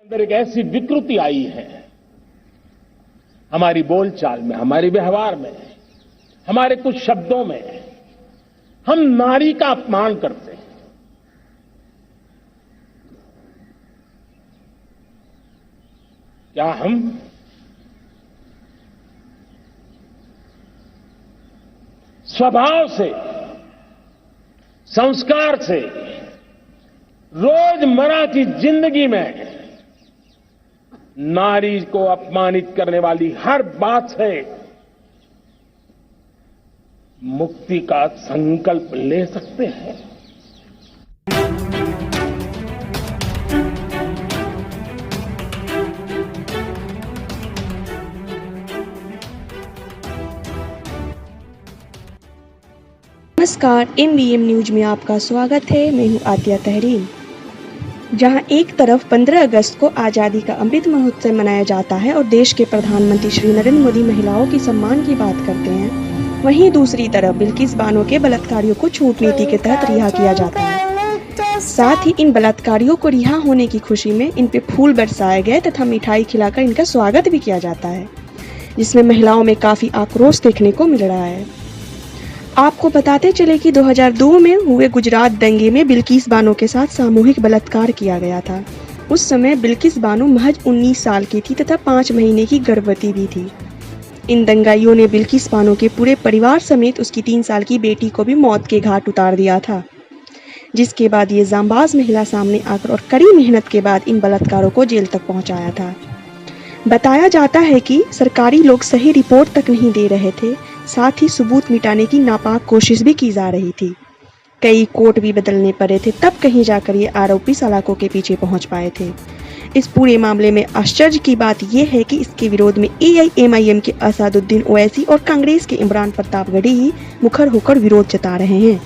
अंदर एक ऐसी विकृति आई है हमारी बोलचाल में, हमारे व्यवहार में, हमारे कुछ शब्दों में। हम नारी का अपमान करते हैं। क्या हम स्वभाव से, संस्कार से, रोजमर्रा की जिंदगी में नारी को अपमानित करने वाली हर बात से मुक्ति का संकल्प ले सकते हैं? नमस्कार, MBM न्यूज में आपका स्वागत है। मैं हूं आद्या तहरीन। जहां एक तरफ 15 अगस्त को आज़ादी का अमृत महोत्सव मनाया जाता है और देश के प्रधानमंत्री श्री नरेंद्र मोदी महिलाओं की सम्मान की बात करते हैं, वहीं दूसरी तरफ बिल्किस बानो के बलात्कारियों को छूट नीति के तहत रिहा किया जाता है। साथ ही इन बलात्कारियों को रिहा होने की खुशी में इन पे फूल बरसाए गए तथा मिठाई खिलाकर इनका स्वागत भी किया जाता है, जिसमें महिलाओं में काफी आक्रोश देखने को मिल रहा है। आपको बताते चले कि 2002 में हुए गुजरात दंगे में बिल्किस बानो के साथ सामूहिक बलात्कार किया गया था। उस समय बिल्किस बानो महज 19 साल की थी तथा 5 महीने की गर्भवती भी थी। इन दंगाइयों ने बिल्किस बानो के पूरे परिवार समेत उसकी 3 साल की बेटी को भी मौत के घाट उतार दिया था, जिसके बाद ये जांबाज महिला सामने आकर और कड़ी मेहनत के बाद इन बलात्कारों को जेल तक पहुंचाया था। बताया जाता है कि सरकारी लोग सही रिपोर्ट तक नहीं दे रहे थे, साथ ही सबूत मिटाने की नापाक कोशिश भी की जा रही थी। कई कोर्ट भी बदलने पड़े थे, तब कहीं जाकर ये आरोपी सलाखों के पीछे पहुंच पाए थे। इस पूरे मामले में आश्चर्य की बात यह है कि इसके विरोध में AIMIM के असादुद्दीन ओवैसी और कांग्रेस के इमरान प्रतापगढ़ी ही मुखर होकर विरोध जता रहे हैं।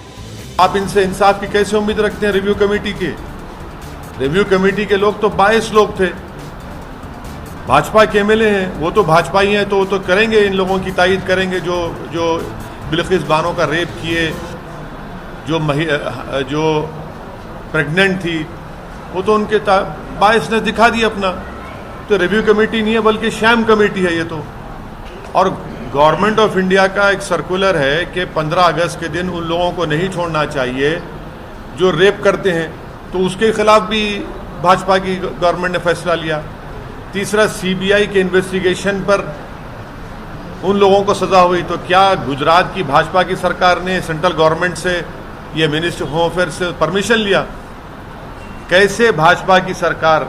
आप इनसे इंसाफ की कैसे उम्मीद रखते हैं? रिव्यू कमेटी के लोग तो 22 लोग थे। भाजपा के MLA हैं, वो तो भाजपा ही हैं, तो वो तो करेंगे, इन लोगों की तायीद करेंगे जो बिल्किस बानो का रेप किए, जो प्रेग्नेंट थी, वो तो उनके 22 ने दिखा दिया अपना। तो रिव्यू कमेटी नहीं है बल्कि शैम कमेटी है ये तो। और गवर्नमेंट ऑफ इंडिया का एक सर्कुलर है कि 15 अगस्त के दिन उन लोगों को नहीं छोड़ना चाहिए जो रेप करते हैं, तो उसके खिलाफ भी भाजपा की गवर्नमेंट ने फैसला लिया। तीसरा, CBI के इन्वेस्टिगेशन पर उन लोगों को सजा हुई। तो क्या गुजरात की भाजपा की सरकार ने सेंट्रल गवर्नमेंट से, ये मिनिस्टर होम अफेयर से परमिशन लिया? कैसे भाजपा की सरकार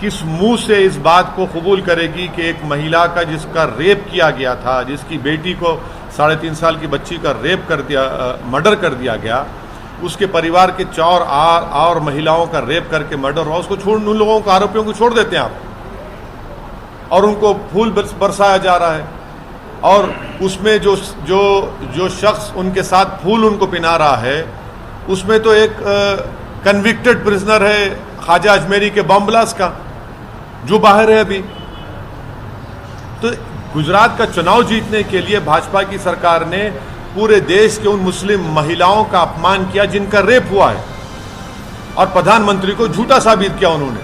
किस मुंह से इस बात को कबूल करेगी कि एक महिला का जिसका रेप किया गया था, जिसकी बेटी को 3.5 साल की बच्ची का रेप कर दिया, मर्डर कर दिया गया, उसके परिवार के 4 और महिलाओं का रेप करके मर्डर हुआ, उसको छोड़, उन लोगों को, आरोपियों को छोड़ देते हैं आप, और उनको फूल बरसाया जा रहा है। और उसमें जो शख्स उनके साथ फूल उनको पिना रहा है, उसमें तो एक कन्विक्टेड प्रिजनर है ख्वाजा अजमेरी के बम ब्लास्ट का, जो बाहर है अभी। तो गुजरात का चुनाव जीतने के लिए भाजपा की सरकार ने पूरे देश के उन मुस्लिम महिलाओं का अपमान किया जिनका रेप हुआ है, और प्रधानमंत्री को झूठा साबित किया उन्होंने।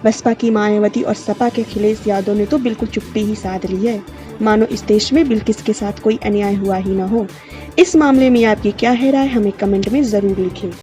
बसपा की मायावती और सपा के अखिलेश यादव ने तो बिल्कुल चुप्पी ही साध ली है, मानो इस देश में बिल्किस के साथ कोई अन्याय हुआ ही ना हो। इस मामले में आपकी क्या है राय? हमें कमेंट में जरूर लिखें।